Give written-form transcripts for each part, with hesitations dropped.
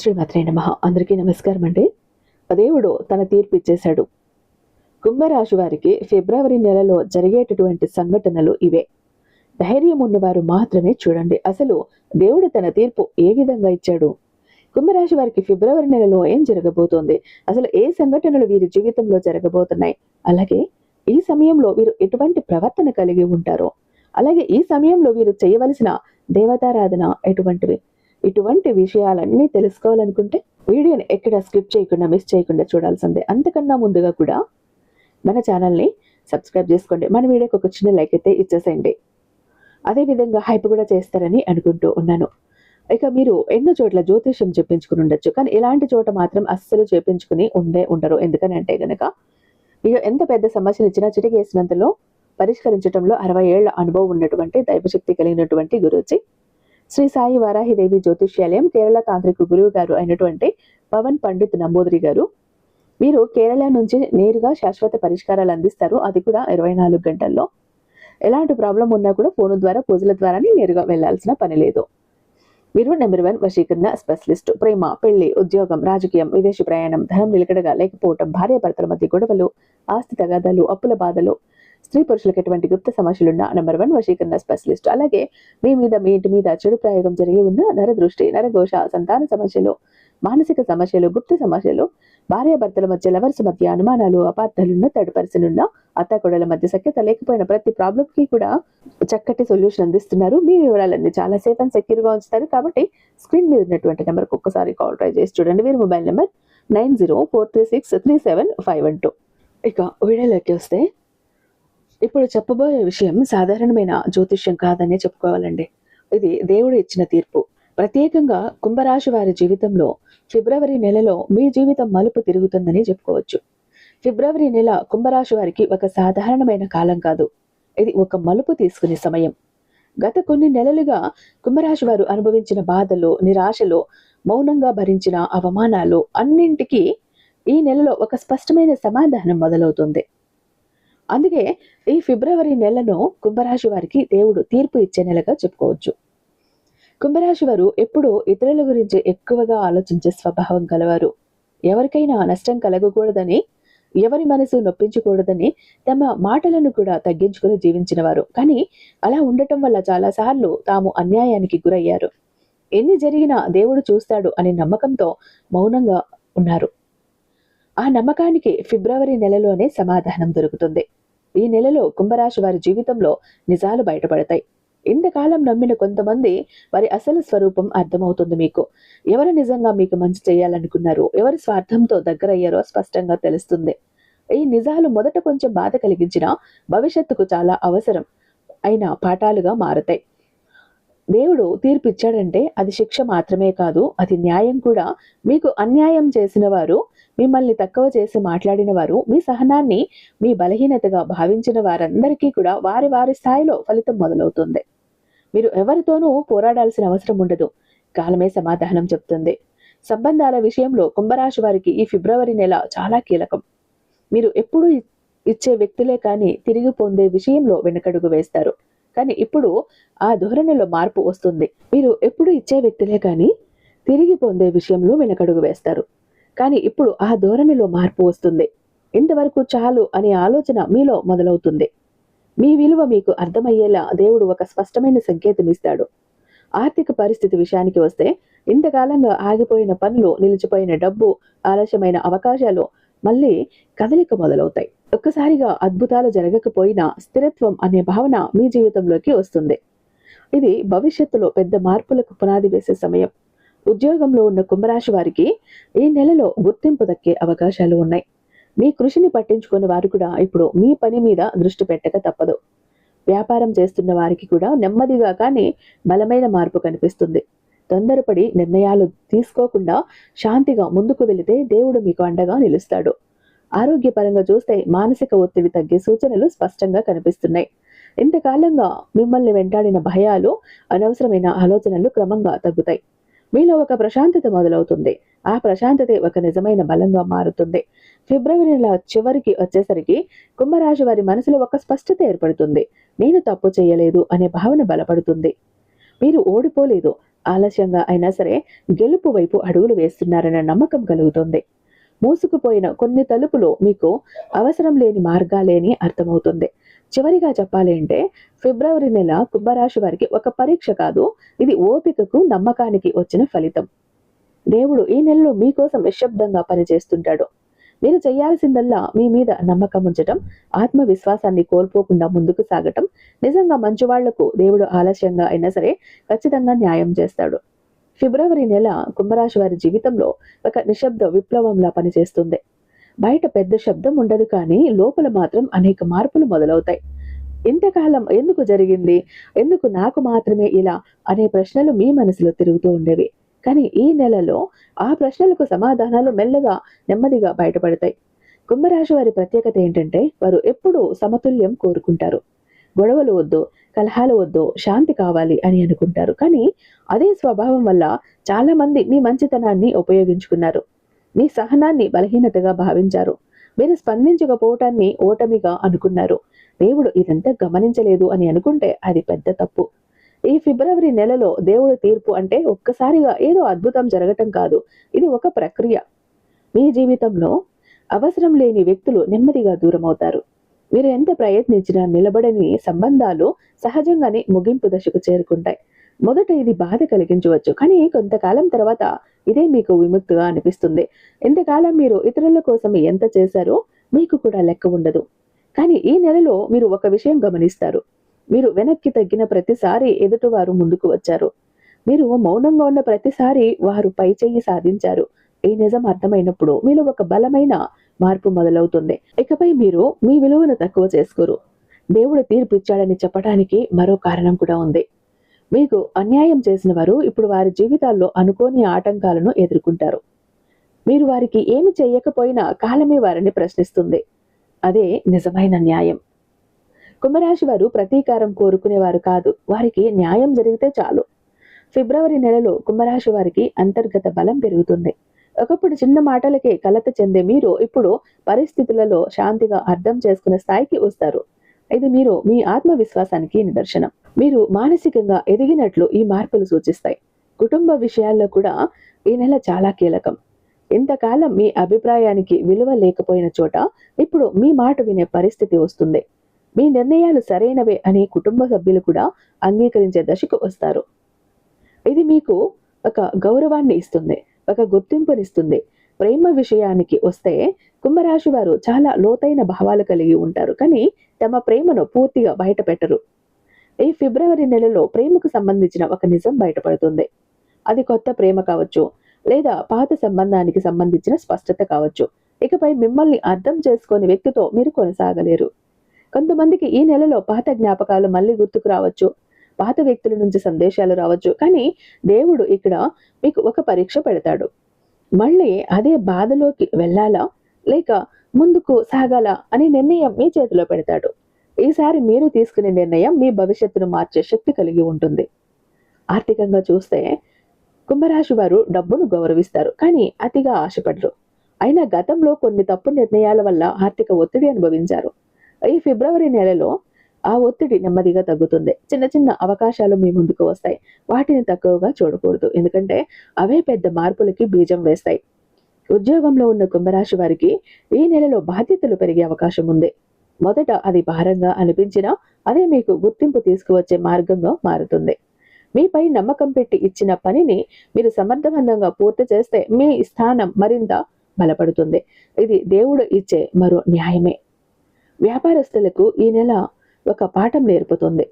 శ్రీమాత్రే నమః. అందరికీ నమస్కారం అండి. దేవుడు తన తీర్పు ఇచ్చేశాడు. కుంభరాశి వారికి ఫిబ్రవరి నెలలో జరిగేటటువంటి సంఘటనలు ఇవే. ధైర్యం ఉన్నవారు మాత్రమే చూడండి. అసలు దేవుడు తన తీర్పు ఏ విధంగా ఇచ్చాడు, కుంభరాశి వారికి ఫిబ్రవరి నెలలో ఏం జరగబోతోంది, అసలు ఏ సంఘటనలు వీరి జీవితంలో జరగబోతున్నాయి, అలాగే ఈ సమయంలో వీరు ఎటువంటి ప్రవర్తన కలిగి ఉంటారో, అలాగే ఈ సమయంలో వీరు చేయవలసిన దేవతారాధన ఎటువంటివి, ఇటువంటి విషయాలన్నీ తెలుసుకోవాలనుకుంటే వీడియోని ఎక్కడ స్కిప్ చేయకుండా మిస్ చేయకుండా చూడాల్సిందే. అంతకన్నా ముందుగా కూడా మన ఛానల్ని సబ్స్క్రైబ్ చేసుకోండి. మన వీడియోకి ఒక చిన్న లైక్ అయితే ఇచ్చేసేయండి. అదేవిధంగా హైప్ కూడా చేస్తారని అనుకుంటూ ఉన్నాను. ఇక మీరు ఎన్నో చోట్ల జ్యోతిష్యం చెప్పించుకుని ఉండొచ్చు, కానీ ఇలాంటి చోట మాత్రం అస్సలు చేపించుకుని ఉండరు. ఎందుకని అంటే గనక ఇక ఎంత పెద్ద సమస్యను ఇచ్చినా చిటికేసినంతలో పరిష్కరించడంలో 60 ఏళ్ల అనుభవం ఉన్నటువంటి దైవశక్తి కలిగినటువంటి గురూజీ శ్రీ సాయి వారాహిదేవి జ్యోతిష్యాలయం కేరళ తాంత్రిక గురువు గారు అయినటువంటి పవన్ పండిత్ నంబూదిరి గారు. మీరు కేరళ నుంచి నేరుగా శాశ్వత పరిష్కారాలు అందిస్తారు. అది కూడా 24 గంటల్లో. ఎలాంటి ప్రాబ్లం ఉన్నా కూడా ఫోన్ ద్వారా పూజల ద్వారానే నేరుగా వెళ్లాల్సిన పని లేదు. మీరు నెంబర్ 1 వశీకరణ స్పెషలిస్ట్. ప్రేమ, పెళ్లి, ఉద్యోగం, రాజకీయం, విదేశీ ప్రయాణం, ధనం నిలకడగా లేకపోవటం, భార్యాభర్తల మధ్య గొడవలు, ఆస్తి తగాదాలు, అప్పుల బాధలు, స్త్రీ పురుషులకు ఎటువంటి గుప్త సమస్యలున్న నెంబర్ 1 వశీకరణ స్పెషలిస్ట్. అలాగే మీ ఇంటి మీద చెడు ప్రయోగం జరిగి ఉన్న నరదృష్టి, నరఘోష, సంతాన సమస్యలు, మానసిక సమస్యలు, గుప్త సమస్యలు, భార్యాభర్తల మధ్య లవర్స్ మధ్య అనుమానాలు, అపార్థాలున్న, థర్డ్ పర్సన్ ఉన్న, అత్తాకోడల మధ్య సఖ్యత లేకపోయిన ప్రతి ప్రాబ్లం కి కూడా చక్కటి సొల్యూషన్ అందిస్తున్నారు. మీ వివరాలన్నీ చాలా సేఫ్ అండ్ సెక్యూర్ గా ఉంచుతారు. కాబట్టి స్క్రీన్ మీద ఉన్నటువంటి నెంబర్కి ఒక్కసారి కాల్ ట్రై చేసి చూడండి. వీరి మొబైల్ నెంబర్ 9043363712. ఇక వీడియోలోకి వస్తే ఇప్పుడు చెప్పబోయే విషయం సాధారణమైన జ్యోతిష్యం కాదనే చెప్పుకోవాలండి. ఇది దేవుడు ఇచ్చిన తీర్పు. ప్రత్యేకంగా కుంభరాశి వారి జీవితంలో ఫిబ్రవరి నెలలో మీ జీవితం మలుపు తిరుగుతుందని చెప్పుకోవచ్చు. ఫిబ్రవరి నెల కుంభరాశి వారికి ఒక సాధారణమైన కాలం కాదు. ఇది ఒక మలుపు తీసుకునే సమయం. గత కొన్ని నెలలుగా కుంభరాశి వారు అనుభవించిన బాధలు, నిరాశలు, మౌనంగా భరించిన అవమానాలు అన్నింటికీ ఈ నెలలో ఒక స్పష్టమైన సమాధానం మొదలవుతుంది. అందుకే ఈ ఫిబ్రవరి నెలను కుంభరాశి వారికి దేవుడు తీర్పు ఇచ్చే నెలగా చెప్పుకోవచ్చు. కుంభరాశి వారు ఎప్పుడూ ఇతరుల గురించి ఎక్కువగా ఆలోచించే స్వభావం కలవారు. ఎవరికైనా నష్టం కలగకూడదని, ఎవరి మనసు నొప్పించకూడదని తమ మాటలను కూడా తగ్గించుకుని జీవించిన వారు. కానీ అలా ఉండటం వల్ల చాలాసార్లు తాము అన్యాయానికి గురయ్యారు. ఎన్ని జరిగినా దేవుడు చూస్తాడు అనే నమ్మకంతో మౌనంగా ఉన్నారు. ఆ నమ్మకానికి ఫిబ్రవరి నెలలోనే సమాధానం దొరుకుతుంది. ఈ నెలలో కుంభరాశి వారి జీవితంలో నిజాలు బయటపడతాయి. ఇంతకాలం నమ్మిన కొంతమంది వారి అసలు స్వరూపం అర్థమవుతుంది మీకు. ఎవరు నిజంగా మీకు మంచి చేయాలనుకున్నారు, ఎవరి స్వార్థంతో దగ్గరయ్యారో స్పష్టంగా తెలుస్తుంది. ఈ నిజాలు మొదట కొంచెం బాధ కలిగించినా భవిష్యత్తుకు చాలా అవసరం అయిన పాఠాలుగా మారతాయి. దేవుడు తీర్పు ఇచ్చాడంటే అది శిక్ష మాత్రమే కాదు, అది న్యాయం కూడా. మీకు అన్యాయం చేసిన వారు, మిమ్మల్ని తక్కువ చేసి మాట్లాడిన వారు, మీ సహనాన్ని మీ బలహీనతగా భావించిన వారందరికీ కూడా వారి వారి స్థాయిలో ఫలితం మొదలవుతుంది. మీరు ఎవరితోనూ పోరాడాల్సిన అవసరం ఉండదు. కాలమే సమాధానం చెప్తుంది. సంబంధాల విషయంలో కుంభరాశి వారికి ఈ ఫిబ్రవరి నెల చాలా కీలకం. మీరు ఎప్పుడూ ఇచ్చే వ్యక్తులే కానీ తిరిగి పొందే విషయంలో వెనకడుగు వేస్తారు. కానీ ఇప్పుడు ఆ ధోరణిలో మార్పు వస్తుంది. మీరు ఎప్పుడు ఇచ్చే వ్యక్తులే కానీ తిరిగి పొందే విషయంలో వెనకడుగు వేస్తారు. కానీ ఇప్పుడు ఆ ధోరణిలో మార్పు వస్తుంది. ఇంతవరకు చాలు అనే ఆలోచన మీలో మొదలవుతుంది. మీ విలువ మీకు అర్థమయ్యేలా దేవుడు ఒక స్పష్టమైన సంకేతం ఇస్తాడు. ఆర్థిక పరిస్థితి విషయానికి వస్తే ఇంతకాలంగా ఆగిపోయిన పనులు, నిలిచిపోయిన డబ్బు, ఆలస్యమైన అవకాశాలు మళ్ళీ కదలిక మొదలవుతాయి. ఒక్కసారిగా అద్భుతాలు జరగకపోయినా స్థిరత్వం అనే భావన మీ జీవితంలోకి వస్తుంది. ఇది భవిష్యత్తులో పెద్ద మార్పులకు పునాది వేసే సమయం. ఉద్యోగంలో ఉన్న కుంభరాశి వారికి ఈ నెలలో గుర్తింపు దక్కే అవకాశాలు ఉన్నాయి. మీ కృషిని పట్టించుకునే వారు కూడా ఇప్పుడు మీ పని మీద దృష్టి పెట్టక తప్పదు. వ్యాపారం చేస్తున్న వారికి కూడా నెమ్మదిగా కానీ బలమైన మార్పు కనిపిస్తుంది. తొందరపడి నిర్ణయాలు తీసుకోకుండా శాంతిగా ముందుకు వెళితే దేవుడు మీకు అండగా నిలుస్తాడు. ఆరోగ్యపరంగా చూస్తే మానసిక ఒత్తిడి తగ్గే సూచనలు స్పష్టంగా కనిపిస్తున్నాయి. ఇంతకాలంగా మిమ్మల్ని వెంటాడిన భయాలు, అనవసరమైన ఆలోచనలు క్రమంగా తగ్గుతాయి. మీలో ఒక ప్రశాంతత మొదలవుతుంది. ఆ ప్రశాంతతే ఒక నిజమైన బలంగా మారుతుంది. ఫిబ్రవరి నెల చివరికి వచ్చేసరికి కుంభరాశి వారి మనసులో ఒక స్పష్టత ఏర్పడుతుంది. నేను తప్పు చేయలేదు అనే భావన బలపడుతుంది. మీరు ఓడిపోలేదు, ఆలస్యంగా అయినా సరే గెలుపు వైపు అడుగులు వేస్తున్నారన్న నమ్మకం కలుగుతుంది. మూసుకుపోయిన కొన్ని తలుపులు మీకు అవసరం లేని మార్గాలేని అర్థమవుతుంది. చివరిగా చెప్పాలి అంటే ఫిబ్రవరి నెల కుంభరాశి వారికి ఒక పరీక్ష కాదు, ఇది ఓపికకు నమ్మకానికి వచ్చిన ఫలితం. దేవుడు ఈ నెలలో మీకోసం నిశ్శబ్దంగా పనిచేస్తుంటాడు. మీరు చేయాల్సిందల్లా మీ మీద నమ్మకం ఉంచటం, ఆత్మవిశ్వాసాన్ని కోల్పోకుండా ముందుకు సాగటం. నిజంగా మంచివాళ్లకు దేవుడు ఆలస్యంగా అయినా సరే ఖచ్చితంగా న్యాయం చేస్తాడు. ఫిబ్రవరి నెల కుంభరాశి వారి జీవితంలో ఒక నిశ్శబ్ద విప్లవంలా పనిచేస్తుంది. బయట పెద్ద శబ్దం ఉండదు, కానీ లోపల మాత్రం అనేక మార్పులు మొదలవుతాయి. ఇంతకాలం ఎందుకు జరిగింది, ఎందుకు నాకు మాత్రమే ఇలా అనే ప్రశ్నలు మీ మనసులో తిరుగుతూ ఉండేవి. కానీ ఈ నెలలో ఆ ప్రశ్నలకు సమాధానాలు మెల్లగా నెమ్మదిగా బయటపడతాయి. కుంభరాశి వారి ప్రత్యేకత ఏంటంటే వారు ఎప్పుడూ సమతుల్యం కోరుకుంటారు. గొడవలు వద్దు, కలహాలు వద్దు, శాంతి కావాలి అని అనుకుంటారు. కానీ అదే స్వభావం వల్ల చాలా మంది మీ మంచితనాన్ని ఉపయోగించుకున్నారు. మీ సహనాన్ని బలహీనతగా భావించారు. మీరు స్పందించకపోవటాన్ని ఓటమిగా అనుకున్నారు. దేవుడు ఇదంతా గమనించలేదు అని అనుకుంటే అది పెద్ద తప్పు. ఈ ఫిబ్రవరి నెలలో దేవుడి తీర్పు అంటే ఒక్కసారిగా ఏదో అద్భుతం జరగటం కాదు, ఇది ఒక ప్రక్రియ. మీ జీవితంలో అవసరం లేని వ్యక్తులు నెమ్మదిగా దూరం అవుతారు. మీరు ఎంత ప్రయత్నించినా నిలబడని సంబంధాలు సహజంగానే ముగింపు దశకు చేరుకుంటాయి. మొదట ఇది బాధ కలిగించవచ్చు, కానీ కొంతకాలం తర్వాత ఇదే మీకు విముక్తిగా అనిపిస్తుంది. ఇంతకాలం మీరు ఇతరుల కోసం ఎంత చేశారో మీకు కూడా లెక్క ఉండదు. కానీ ఈ నెలలో మీరు ఒక విషయం గమనిస్తారు. మీరు వెనక్కి తగ్గిన ప్రతిసారి ఎదుటివారు ముందుకు వచ్చారు. మీరు మౌనంగా ఉన్న ప్రతిసారి వారు పై చెయ్యి సాధించారు. ఈ నిజం అర్థమైనప్పుడు మీలో ఒక బలమైన మార్పు మొదలవుతుంది. ఇకపై మీరు మీ విలువను తక్కువ చేసుకోరు. దేవుడు తీర్పు ఇచ్చాడని చెప్పడానికి మరో కారణం కూడా ఉంది. మీకు అన్యాయం చేసిన వారు ఇప్పుడు వారి జీవితాల్లో అనుకోని ఆటంకాలను ఎదుర్కొంటారు. మీరు వారికి ఏమి చేయకపోయినా కాలమే వారిని ప్రశ్నిస్తుంది. అదే నిజమైన న్యాయం. కుంభరాశి వారు ప్రతీకారం కోరుకునేవారు కాదు, వారికి న్యాయం జరిగితే చాలు. ఫిబ్రవరి నెలలో కుంభరాశి వారికి అంతర్గత బలం పెరుగుతుంది. ఒకప్పుడు చిన్న మాటలకే కలత చెందే మీరు ఇప్పుడు పరిస్థితులలో శాంతిగా అర్థం చేసుకునే స్థాయికి వస్తారు. ఇది మీరు మీ ఆత్మవిశ్వాసానికి నిదర్శనం. మీరు మానసికంగా ఎదిగినట్లు ఈ మార్పులు సూచిస్తాయి. కుటుంబ విషయాల్లో కూడా ఈ నెల చాలా కీలకం. ఇంతకాలం మీ అభిప్రాయానికి విలువ లేకపోయిన చోట ఇప్పుడు మీ మాట వినే పరిస్థితి వస్తుంది. మీ నిర్ణయాలు సరైనవే అని కుటుంబ సభ్యులు కూడా అంగీకరించే దశకు వస్తారు. ఇది మీకు ఒక గౌరవాన్ని ఇస్తుంది, ఒక గుర్తింపునిస్తుంది. ప్రేమ విషయానికి వస్తే కుంభరాశి వారు చాలా లోతైన భావాలు కలిగి ఉంటారు, కానీ తమ ప్రేమను పూర్తిగా బయట పెట్టరు. ఈ ఫిబ్రవరి నెలలో ప్రేమకు సంబంధించిన ఒక నిజం బయటపడుతుంది. అది కొత్త ప్రేమ కావచ్చు, లేదా పాత సంబంధానికి సంబంధించిన స్పష్టత కావచ్చు. ఇకపై మిమ్మల్ని అర్థం చేసుకునే వ్యక్తితో మీరు కొనసాగలేరు. కొంతమందికి ఈ నెలలో పాత జ్ఞాపకాలు మళ్ళీ గుర్తుకు రావచ్చు, పాత వ్యక్తుల నుంచి సందేశాలు రావచ్చు. కానీ దేవుడు ఇక్కడ మీకు ఒక పరీక్ష పెడతాడు. మళ్ళీ అదే బాధలోకి వెళ్ళాలా లేక ముందుకు సాగాలా అనే నిర్ణయం మీ చేతిలో పెడతాడు. ఈసారి మీరు తీసుకునే నిర్ణయం మీ భవిష్యత్తును మార్చే శక్తి కలిగి ఉంటుంది. ఆర్థికంగా చూస్తే కుంభరాశి వారు డబ్బును గౌరవిస్తారు, కానీ అతిగా ఆశపడరు. అయినా గతంలో కొన్ని తప్పు నిర్ణయాల వల్ల ఆర్థిక ఒత్తిడి అనుభవించారు. ఈ ఫిబ్రవరి నెలలో ఆ ఒత్తిడి నెమ్మదిగా తగ్గుతుంది. చిన్న చిన్న అవకాశాలు మీ ముందుకు వస్తాయి. వాటిని తక్కువగా చూడకూడదు, ఎందుకంటే అవే పెద్ద మార్పులకి బీజం వేస్తాయి. ఉద్యోగంలో ఉన్న కుంభరాశి వారికి ఈ నెలలో బాధ్యతలు పెరిగే అవకాశం ఉంది. మొదట అది భారంగా అనిపించినా అదే మీకు గుర్తింపు తీసుకువచ్చే మార్గంగా మారుతుంది. మీపై నమ్మకం పెట్టి ఇచ్చిన పనిని మీరు సమర్థవంతంగా పూర్తి చేస్తే మీ స్థానం మరింత బలపడుతుంది. ఇది దేవుడు ఇచ్చే మరో న్యాయమే. వ్యాపారస్తులకు ఈ నెల ఒక పాఠం నేర్పుతుంది.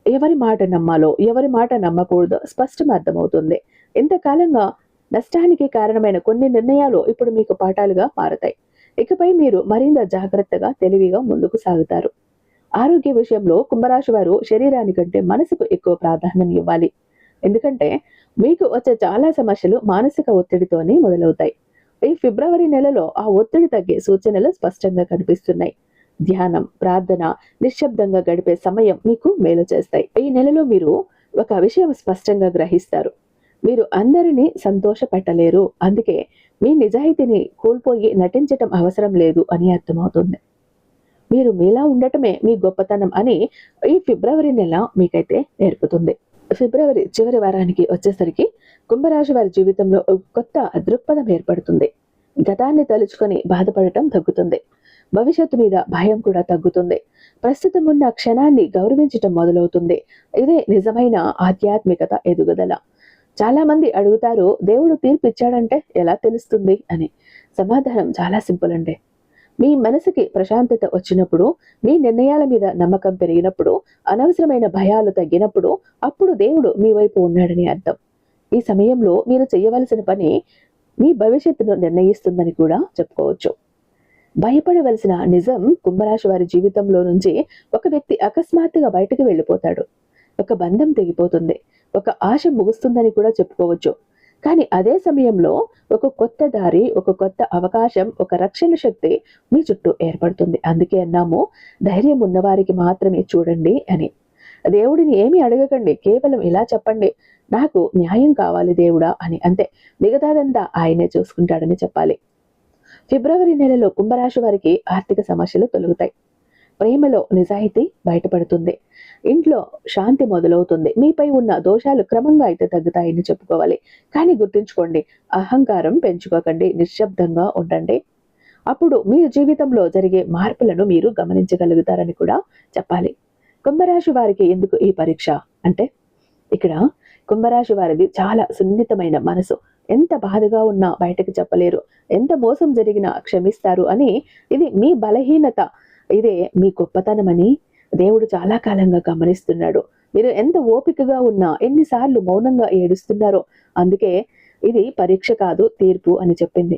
ఎవరి మాట నమ్మాలో ఎవరి మాట నమ్మకూడదో స్పష్టం అర్థమవుతుంది. ఇంతకాలంగా నష్టానికి కారణమైన కొన్ని నిర్ణయాలు ఇప్పుడు మీకు పాఠాలుగా మారతాయి. ఇకపై మీరు మరింత జాగ్రత్తగా తెలివిగా ముందుకు సాగుతారు. ఆరోగ్య విషయంలో కుంభరాశి వారు శరీరానికంటే మనసుకు ఎక్కువ ప్రాధాన్యం ఇవ్వాలి. ఎందుకంటే మీకు వచ్చే చాలా సమస్యలు మానసిక ఒత్తిడితోనే మొదలవుతాయి. ఈ ఫిబ్రవరి నెలలో ఆ ఒత్తిడి తగ్గే సూచనలు స్పష్టంగా కనిపిస్తున్నాయి. ధ్యానం, ప్రార్థన, నిశ్శబ్దంగా గడిపే సమయం మీకు మేలు చేస్తాయి. ఈ నెలలో మీరు ఒక విషయం స్పష్టంగా గ్రహిస్తారు. మీరు అందరినీ సంతోష పెట్టలేరు, అందుకే మీ నిజాయితీని కోల్పోయి నటించటం అవసరం లేదు అని అర్థమవుతుంది. మీరు మీలా ఉండటమే మీ గొప్పతనం అని ఈ ఫిబ్రవరి నెల మీకైతే నేర్పుతుంది. ఫిబ్రవరి చివరి వారానికి వచ్చేసరికి కుంభరాశి వారి జీవితంలో ఒక కొత్త దృక్పథం ఏర్పడుతుంది. గతాన్ని తలుచుకొని బాధపడటం తగ్గుతుంది. భవిష్యత్తు మీద భయం కూడా తగ్గుతుంది. ప్రస్తుతం ఉన్న క్షణాన్ని గౌరవించటం మొదలవుతుంది. ఇదే నిజమైన ఆధ్యాత్మికత ఎదుగుదల. చాలా మంది అడుగుతారు, దేవుడు తీర్పు ఇచ్చాడంటే ఎలా తెలుస్తుంది అని. సమాధానం చాలా సింపుల్ అండి. మీ మనసుకి ప్రశాంతత వచ్చినప్పుడు, మీ నిర్ణయాల మీద నమ్మకం పెరిగినప్పుడు, అనవసరమైన భయాలు తగ్గినప్పుడు, అప్పుడు దేవుడు మీ వైపు ఉన్నాడని అర్థం. ఈ సమయంలో మీరు చేయవలసిన పని మీ భవిష్యత్తును నిర్ణయిస్తుందని కూడా చెప్పుకోవచ్చు. భయపడవలసిన నిజం, కుంభరాశి వారి జీవితంలో నుంచి ఒక వ్యక్తి అకస్మాత్తుగా బయటకు వెళ్ళిపోతాడు. ఒక బంధం తెగిపోతుంది. ఒక ఆశ ముగుస్తుందని కూడా చెప్పుకోవచ్చు. కానీ అదే సమయంలో ఒక కొత్త దారి, ఒక కొత్త అవకాశం, ఒక రక్షణ శక్తి మీ చుట్టూ ఏర్పడుతుంది. అందుకే అన్నాము, ధైర్యం ఉన్నవారికి మాత్రమే చూడండి అని. దేవుడిని ఏమీ అడగకండి, కేవలం ఇలా చెప్పండి, నాకు న్యాయం కావాలి దేవుడా అని. అంతే, మిగతాదంతా ఆయనే చూసుకుంటాడని చెప్పాలి. ఫిబ్రవరి నెలలో కుంభరాశి వారికి ఆర్థిక సమస్యలు తొలగుతాయి. ప్రేమలో నిజాయితీ బయటపడుతుంది. ఇంట్లో శాంతి మొదలవుతుంది. మీపై ఉన్న దోషాలు క్రమంగా అయితే తగ్గుతాయని చెప్పుకోవాలి. కానీ గుర్తుంచుకోండి, అహంకారం పెంచుకోకండి, నిశ్శబ్దంగా ఉండండి. అప్పుడు మీ జీవితంలో జరిగే మార్పులను మీరు గమనించగలుగుతారని కూడా చెప్పాలి. కుంభరాశి వారికి ఎందుకు ఈ పరీక్ష అంటే, ఇక్కడ కుంభరాశి వారిది చాలా సున్నితమైన మనసు. ఎంత బాధగా ఉన్నా బయటకు చెప్పలేరు, ఎంత మోసం జరిగినా క్షమిస్తారు అని. ఇది మీ బలహీనత, ఇదే మీ గొప్పతనమని దేవుడు చాలా కాలంగా గమనిస్తున్నాడు. మీరు ఎంత ఓపికగా ఉన్నా, ఎన్నిసార్లు మౌనంగా ఏడుస్తున్నారో, అందుకే ఇది పరీక్ష కాదు, తీర్పు అని చెప్పింది.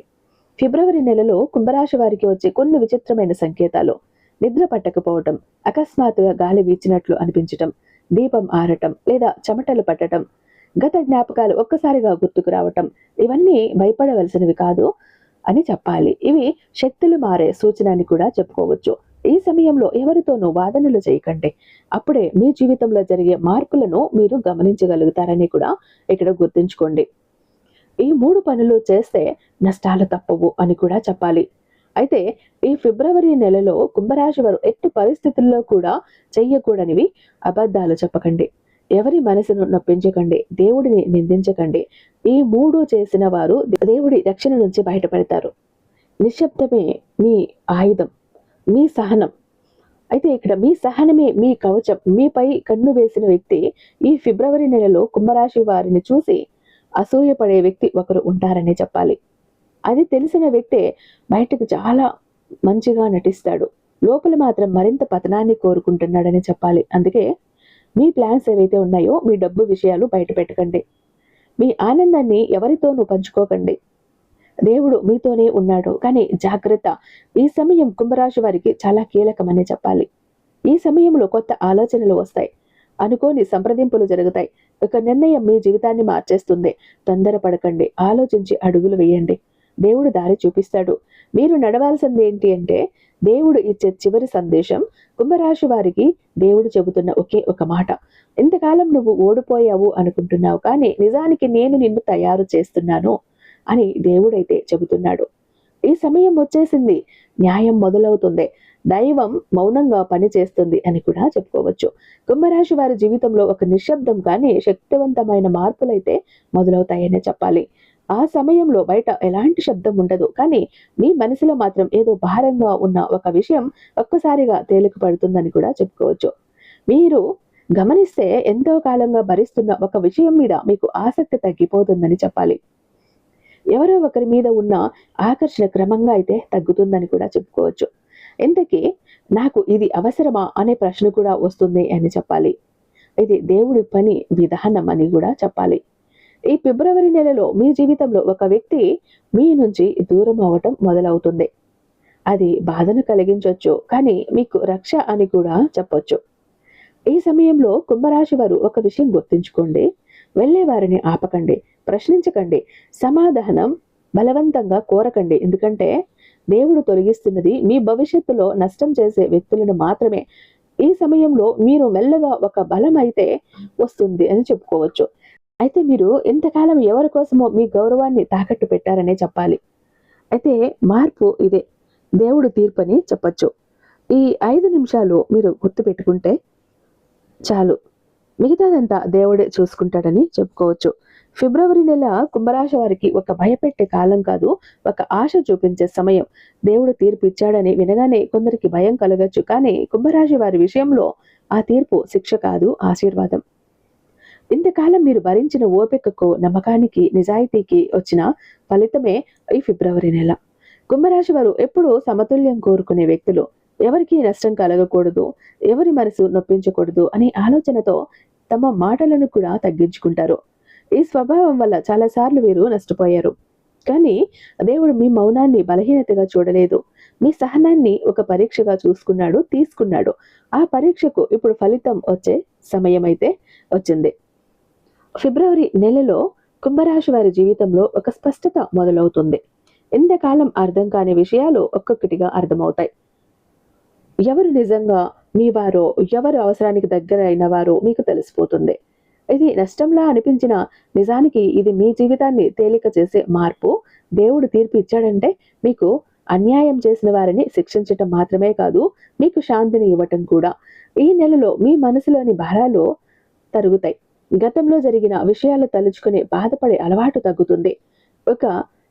ఫిబ్రవరి నెలలో కుంభరాశి వారికి వచ్చే కొన్ని విచిత్రమైన సంకేతాలు: నిద్ర పట్టకపోవటం, అకస్మాత్తుగా గాలి వీచినట్లు అనిపించటం, దీపం ఆరటం లేదా చెమటలు పట్టటం, గత జ్ఞాపకాలు ఒక్కసారిగా గుర్తుకు రావటం. ఇవన్నీ భయపడవలసినవి కాదు అని చెప్పాలి. ఇవి శక్తులు మారే సూచన అని కూడా చెప్పుకోవచ్చు. ఈ సమయంలో ఎవరితోనూ వాదనలు చేయకండి. అప్పుడే మీ జీవితంలో జరిగే మార్పులను మీరు గమనించగలుగుతారని కూడా ఇక్కడ గుర్తుంచుకోండి. ఈ 3 పనులు చేస్తే నష్టాలు తప్పవు అని కూడా చెప్పాలి. అయితే ఈ ఫిబ్రవరి నెలలో కుంభరాశి వారు ఎట్టి పరిస్థితుల్లో కూడా చెయ్యకూడనివి: అబద్ధాలు చెప్పకండి, ఎవరి మనసును నొప్పించకండి, దేవుడిని నిందించకండి. ఈ 3 చేసిన వారు దేవుడి రక్షణ నుంచి బయటపడతారు. నిశ్శబ్దమే మీ ఆయుధం, మీ సహనం. అయితే ఇక్కడ మీ సహనమే మీ కవచం. మీపై కన్ను వేసిన వ్యక్తి ఈ ఫిబ్రవరి నెలలో కుంభరాశి వారిని చూసి అసూయపడే వ్యక్తి ఒకరు ఉంటారని చెప్పాలి. అది తెలిసిన వ్యక్తే బయటకు చాలా మంచిగా నటిస్తాడు, లోపల మాత్రం మరింత పతనాన్ని కోరుకుంటున్నాడని చెప్పాలి. అందుకే మీ ప్లాన్స్ ఏవైతే ఉన్నాయో, మీ డబ్బు విషయాలు బయట పెట్టకండి. మీ ఆనందాన్ని ఎవరితోనూ పంచుకోకండి. దేవుడు మీతోనే ఉన్నాడు. కానీ జాగ్రత్త, ఈ సమయం కుంభరాశి వారికి చాలా కీలకమని చెప్పాలి. ఈ సమయంలో కొత్త ఆలోచనలు వస్తాయి, అనుకోని సంప్రదింపులు జరుగుతాయి. ఒక నిర్ణయం మీ జీవితాన్ని మార్చేస్తుంది. తొందరపడకండి, ఆలోచించి అడుగులు వేయండి. దేవుడు దారి చూపిస్తాడు. మీరు నడవాల్సింది ఏంటి అంటే, దేవుడు ఇచ్చే చివరి సందేశం. కుంభరాశి వారికి దేవుడు చెబుతున్న ఒకే ఒక మాట: ఇంతకాలం నువ్వు ఓడిపోయావు అనుకుంటున్నావు, కానీ నిజానికి నేను నిన్ను తయారు చేస్తున్నాను అని దేవుడైతే చెబుతున్నాడు. ఈ సమయం వచ్చేసింది, న్యాయం మొదలవుతుంది, దైవం మౌనంగా పని చేస్తుంది అని కూడా చెప్పుకోవచ్చు. కుంభరాశి వారి జీవితంలో ఒక నిశ్శబ్దం కానీ శక్తివంతమైన మార్పులైతే మొదలవుతాయనే చెప్పాలి. ఆ సమయంలో బయట ఎలాంటి శబ్దం ఉండదు, కానీ మీ మనసులో మాత్రం ఏదో భారంగా ఉన్న ఒక విషయం ఒక్కసారిగా తేలిక పడుతుందని కూడా చెప్పుకోవచ్చు. మీరు గమనిస్తే ఎంతో కాలంగా భరిస్తున్న ఒక విషయం మీద మీకు ఆసక్తి తగ్గిపోతుందని చెప్పాలి. ఎవరో ఒకరి మీద ఉన్న ఆకర్షణ క్రమంగా అయితే తగ్గుతుందని కూడా చెప్పుకోవచ్చు. ఇంతకీ నాకు ఇది అవసరమా అనే ప్రశ్న కూడా వస్తుంది అని చెప్పాలి. ఇది దేవుడి పని విధానం అని కూడా చెప్పాలి. ఈ ఫిబ్రవరి నెలలో మీ జీవితంలో ఒక వ్యక్తి మీ నుంచి దూరం అవటం మొదలవుతుంది. అది బాధను కలిగించవచ్చు, కానీ మీకు రక్ష అని కూడా చెప్పొచ్చు. ఈ సమయంలో కుంభరాశి వారు ఒక విషయం గుర్తుంచుకోండి: వెళ్ళే వారిని ఆపకండి, ప్రశ్నించకండి, సమాధానం బలవంతంగా కోరకండి. ఎందుకంటే దేవుడు తొలగిస్తున్నది మీ భవిష్యత్తులో నష్టం చేసే వ్యక్తులను మాత్రమే. ఈ సమయంలో మీరు మెల్లగా ఒక బలం అయితే వస్తుంది అని చెప్పుకోవచ్చు. అయితే మీరు ఇంతకాలం ఎవరి కోసమో మీ గౌరవాన్ని తాకట్టు పెట్టారనే చెప్పాలి. అయితే మార్పు ఇదే, దేవుడు తీర్పని చెప్పచ్చు. ఈ 5 నిమిషాలు మీరు గుర్తుపెట్టుకుంటే చాలు. మిగతాదంతా దేవుడే చూసుకుంటాడని చెప్పుకోవచ్చు. ఫిబ్రవరి నెల కుంభరాశి వారికి ఒక భయపెట్టే కాలం కాదు, ఒక ఆశ చూపించే సమయం. దేవుడు తీర్పు ఇచ్చాడని వినగానే కొందరికి భయం కలగచ్చు, కానీ కుంభరాశి వారి విషయంలో ఆ తీర్పు శిక్ష కాదు, ఆశీర్వాదం. ఇంతకాలం మీరు భరించిన ఓపికకు, నమ్మకానికి, నిజాయితీకి వచ్చిన ఫలితమే ఈ ఫిబ్రవరి నెల. కుంభరాశి వారు ఎప్పుడూ సమతుల్యం కోరుకునే వ్యక్తులు. ఎవరికి నష్టం కలగకూడదు, ఎవరి మనసు నొప్పించకూడదు అనే ఆలోచనతో తమ మాటలను కూడా తగ్గించుకుంటారు. ఈ స్వభావం వల్ల చాలాసార్లు వీరు నష్టపోయారు. కానీ దేవుడు మీ మౌనాన్ని బలహీనతగా చూడలేదు, మీ సహనాన్ని ఒక పరీక్షగా చూసుకున్నాడు, తీసుకున్నాడు. ఆ పరీక్షకు ఇప్పుడు ఫలితం వచ్చే సమయం అయితే వచ్చింది. ఫిబ్రవరి నెలలో కుంభరాశి వారి జీవితంలో ఒక స్పష్టత మొదలవుతుంది. ఎంతకాలం అర్థం కాని విషయాలు ఒక్కొక్కటిగా అర్థమవుతాయి. ఎవరు నిజంగా మీ వారో, ఎవరు అవసరానికి దగ్గర అయిన వారో మీకు తెలిసిపోతుంది. ఇది నష్టంలా అనిపించిన నిజానికి ఇది మీ జీవితాన్ని తేలిక చేసే మార్పు. దేవుడు తీర్పు ఇచ్చాడంటే మీకు అన్యాయం చేసిన వారిని శిక్షించటం మాత్రమే కాదు, మీకు శాంతిని ఇవ్వటం కూడా. ఈ నెలలో మీ మనసులోని భారాలు తరుగుతాయి. గతంలో జరిగిన విషయాలు తలుచుకుని బాధపడే అలవాటు తగ్గుతుంది. ఒక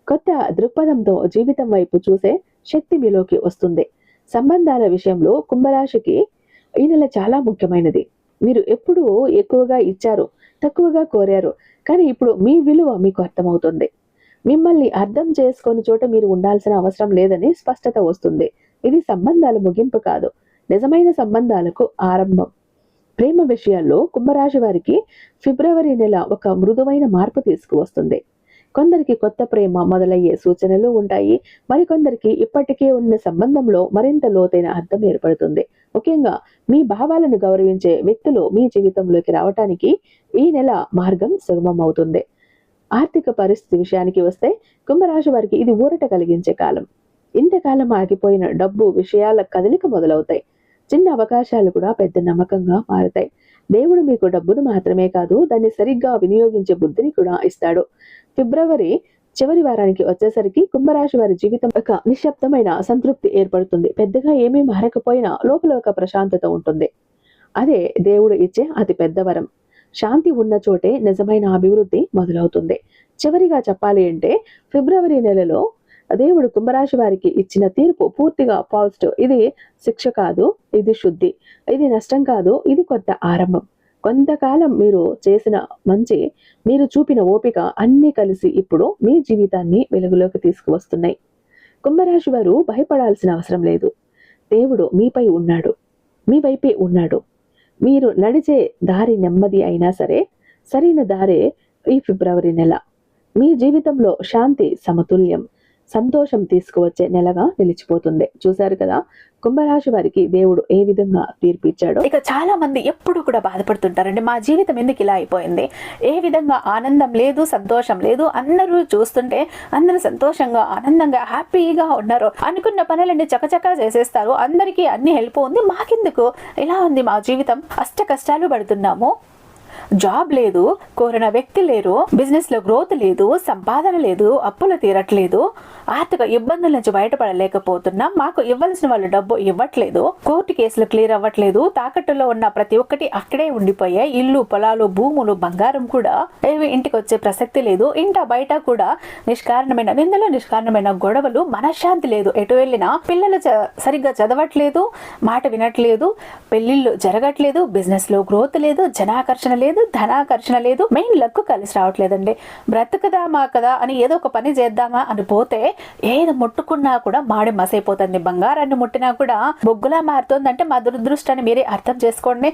కొత్త దృక్పథంతో జీవితం వైపు చూసే శక్తి మీలోకి వస్తుంది. సంబంధాల విషయంలో కుంభరాశికి ఈ నెల చాలా ముఖ్యమైనది. మీరు ఎప్పుడూ ఎక్కువగా ఇచ్చారు, తక్కువగా కోరారు, కానీ ఇప్పుడు మీ విలువ మీకు అర్థమవుతుంది. మిమ్మల్ని అర్థం చేసుకొని చోట మీరు ఉండాల్సిన అవసరం లేదని స్పష్టత వస్తుంది. ఇది సంబంధాల ముగింపు కాదు, నిజమైన సంబంధాలకు ఆరంభం. ప్రేమ విషయాల్లో కుంభరాశి వారికి ఫిబ్రవరి నెల ఒక మృదువైన మార్పు తీసుకువస్తుంది. కొందరికి కొత్త ప్రేమ మొదలయ్యే సూచనలు ఉంటాయి, మరికొందరికి ఇప్పటికే ఉన్న సంబంధంలో మరింత లోతైన అర్థం ఏర్పడుతుంది. ముఖ్యంగా మీ భావాలను గౌరవించే వ్యక్తులు మీ జీవితంలోకి రావటానికి ఈ నెల మార్గం సుగమం అవుతుంది. ఆర్థిక పరిస్థితి విషయానికి వస్తే కుంభరాశి వారికి ఇది ఊరట కలిగించే కాలం. ఇంతకాలం ఆగిపోయిన డబ్బు విషయాల కదలిక మొదలవుతాయి. చిన్న అవకాశాలు కూడా పెద్ద నమ్మకంగా మారుతాయి. దేవుడు మీకు డబ్బును మాత్రమే కాదు, దాన్ని సరిగ్గా వినియోగించే బుద్ధిని కూడా ఇస్తాడు. ఫిబ్రవరి చివరి వారానికి వచ్చేసరికి కుంభరాశి వారి జీవితం ఒక నిశ్శబ్దమైన సంతృప్తి ఏర్పడుతుంది. పెద్దగా ఏమీ మారకపోయినా లోపల ఒక ప్రశాంతత ఉంటుంది. అదే దేవుడు ఇచ్చే అతి పెద్ద వరం. శాంతి ఉన్న చోటే నిజమైన అభివృద్ధి మొదలవుతుంది. చివరిగా చెప్పాలి అంటే ఫిబ్రవరి నెలలో దేవుడు కుంభరాశి వారికి ఇచ్చిన తీర్పు పూర్తిగా పాజిటివ్. ఇది శిక్ష కాదు, ఇది శుద్ధి. ఇది నష్టం కాదు, ఇది కొత్త ఆరంభం. కొంతకాలం మీరు చేసిన మంచి, మీరు చూపిన ఓపిక అన్నీ కలిసి ఇప్పుడు మీ జీవితాన్ని వెలుగులోకి తీసుకువస్తున్నాయి. కుంభరాశి వారు భయపడాల్సిన అవసరం లేదు. దేవుడు మీపై ఉన్నాడు, మీ వైపే ఉన్నాడు. మీరు నడిచే దారి నెమ్మది అయినా సరే సరైన దారే ఈ ఫిబ్రవరి నెల. మీ జీవితంలో శాంతి, సమతుల్యం, సంతోషం తీసుకువచ్చే నెలగా నిలిచిపోతుంది. చూశారు కదా కుంభరాశి వారికి దేవుడు ఏ విధంగా తీర్పు ఇచ్చాడో. ఇక చాలా మంది ఎప్పుడు కూడా బాధపడుతుంటారండి, మా జీవితం ఎందుకు ఇలా అయిపోయింది, ఏ విధంగా ఆనందం లేదు, సంతోషం లేదు. అందరూ చూస్తుంటే అందరూ సంతోషంగా, ఆనందంగా, హ్యాపీగా ఉన్నారు. అనుకున్న పనులన్నీ చకచకా చేసేస్తారు, అందరికీ అన్ని హెల్ప్ ఉంది, మాకెందుకు ఇలా ఉంది మా జీవితం, అష్ట కష్టాలు పడుతున్నాము. జాబ్ లేదు, కోరిన వ్యక్తి లేరు, బిజినెస్ లో గ్రోత్ లేదు, సంపాదన లేదు, అప్పులు తీరట్లేదు, ఆర్థిక ఇబ్బందుల నుంచి బయటపడలేకపోతున్నాం, మాకు ఇవ్వాల్సిన వాళ్ళు డబ్బు ఇవ్వట్లేదు, కోర్టు కేసులు క్లియర్ అవ్వట్లేదు, తాకట్టులో ఉన్న ప్రతి ఒక్కటి అక్కడే ఉండిపోయాయి, ఇల్లు, పొలాలు, భూములు, బంగారం కూడా ఏవి ఇంటికి వచ్చే ప్రసక్తి లేదు. ఇంట బయట కూడా నిష్కారణమైన నిందలు, నిష్కారణమైన గొడవలు, మనశ్శాంతి లేదు. ఎటు వెళ్ళినా పిల్లలు సరిగ్గా చదవట్లేదు, మాట వినట్లేదు, పెళ్లిళ్ళు జరగట్లేదు, బిజినెస్ లో గ్రోత్ లేదు, జనాకర్షణ లేదు, ధనాకర్షణ లేదు, మెయిన్ లక్ కలిసి రావట్లేదండి. బ్రతుకుదామా కదా అని ఏదో ఒక పని చేద్దామా అని పోతే ఏది ముట్టుకున్నా కూడా మాడి మసైపోతుంది. బంగారాన్ని ముట్టినా కూడా బొగ్గులా మారుతుందంటే మా దురదృష్టాన్ని మీరే అర్థం చేసుకోండి.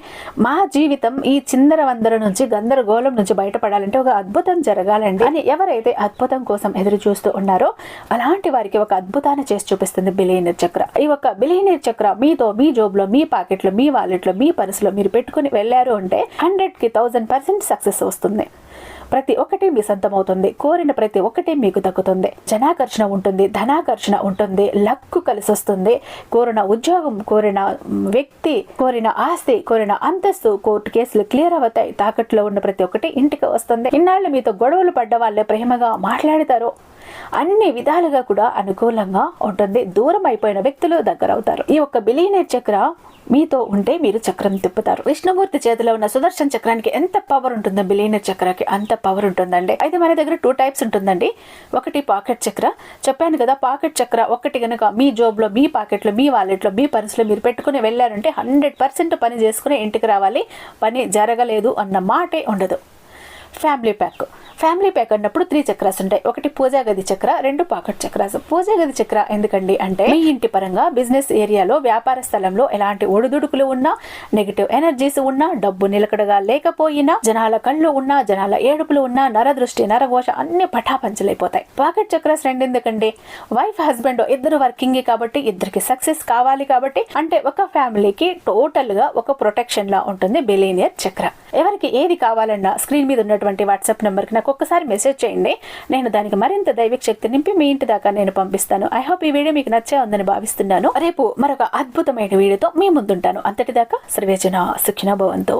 మా జీవితం ఈ చిందర వందర నుంచి, గందరగోళం నుంచి బయటపడాలంటే ఒక అద్భుతం జరగాలండి అని ఎవరైతే అద్భుతం కోసం ఎదురు చూస్తూ ఉన్నారో అలాంటి వారికి ఒక అద్భుతాన్ని చేసి చూపిస్తుంది బిలియనీర్ చక్ర. ఈ ఒక బిలియనీర్ చక్ర మీతో, మీ జోబులో, మీ పాకెట్లో, మీ వాలెట్లో, మీ పర్సులో మీరు పెట్టుకుని వెళ్ళారు అంటే 100కి 1000% సక్సెస్ వస్తుంది. ప్రతి ఒక్కటి మీ సొంతమవుతుంది. కోరిన ప్రతి ఒక్కటి మీకు దక్కుతుంది. జనాకర్షణ ఉంటుంది, ధనాకర్షణ ఉంటుంది, లక్కు కలిసి వస్తుంది. కోరిన ఉద్యోగం, కోరిన వ్యక్తి, కోరిన ఆస్తి, కోరిన అంతస్తు, కోర్టు కేసులు క్లియర్ అవుతాయి. తాకట్లో ఉన్న ప్రతి ఒక్కటి ఇంటికి వస్తుంది. ఇన్నాళ్ళు మీతో గొడవలు పడ్డ వాళ్ళే ప్రేమగా మాట్లాడతారు. అన్ని విధాలుగా కూడా అనుకూలంగా ఉంటుంది. దూరం అయిపోయిన వ్యక్తులు దగ్గర అవుతారు. ఈ ఒక్క బిలియనీర్ చక్ర మీతో ఉంటే మీరు చక్రం తిప్పుతారు. విష్ణుమూర్తి చేతిలో ఉన్న సుదర్శన చక్రానికి ఎంత పవర్ ఉంటుందో బిలియనర్ చక్రానికి అంత పవర్ ఉంటుందండి. అయితే మన దగ్గర 2 టైప్స్ ఉంటుందండి. ఒకటి పాకెట్ చక్ర, చెప్పాను కదా, పాకెట్ చక్ర ఒకటి కనుక మీ జోబులో, మీ పాకెట్లో, మీ వాలెట్లో, మీ పర్సులో మీరు పెట్టుకుని వెళ్ళారంటే 100% పని చేసుకుని ఇంటికి రావాలి, పని జరగలేదు అన్న మాటే ఉండదు. ఫ్యామిలీ ప్యాక్ అన్నప్పుడు 3 చక్రాస్ ఉంటాయి. ఒకటి పూజా గది చక్ర, 2 పాకెట్ చక్రాస్. పూజా గది చక్ర ఎందుకండి అంటే మీ ఇంటి పరంగా బిజినెస్ ఏరియాలో, వ్యాపార స్థలంలో ఎలాంటి ఒడిదుడుకులు ఉన్నా, నెగిటివ్ ఎనర్జీస్ ఉన్నా, డబ్బు నిలకడగా లేకపోయినా, జనాల కళ్ళు ఉన్నా, జనాల ఏడుపులు ఉన్నా, నరదృష్టి, నరఘోష అన్ని పటాపంచలైపోతాయి. పాకెట్ చక్రాస్ 2 ఎందుకండి, వైఫ్ హస్బెండ్ ఇద్దరు వర్కింగ్ కాబట్టి, ఇద్దరికి సక్సెస్ కావాలి కాబట్టి, అంటే ఒక ఫ్యామిలీకి టోటల్ గా ఒక ప్రొటెక్షన్ లా ఉంటుంది బిలియనియర్ చక్ర. ఎవరికి ఏది కావాలన్నా స్క్రీన్ మీద ఉన్నటువంటి వాట్సాప్ నెంబర్ కి నాకు ఒక్కసారి మెసేజ్ చేయండి. నేను దానికి మరింత దైవిక శక్తి నింపి మీ ఇంటి దాకా నేను పంపిస్తాను. ఐ హోప్ ఈ వీడియో మీకు నచ్చే ఉందని భావిస్తున్నాను. రేపు మరొక అద్భుతమైన వీడియోతో మీ ముందుంటాను. అంతటిదాకా సర్వేజన సుఖినో భవంతు.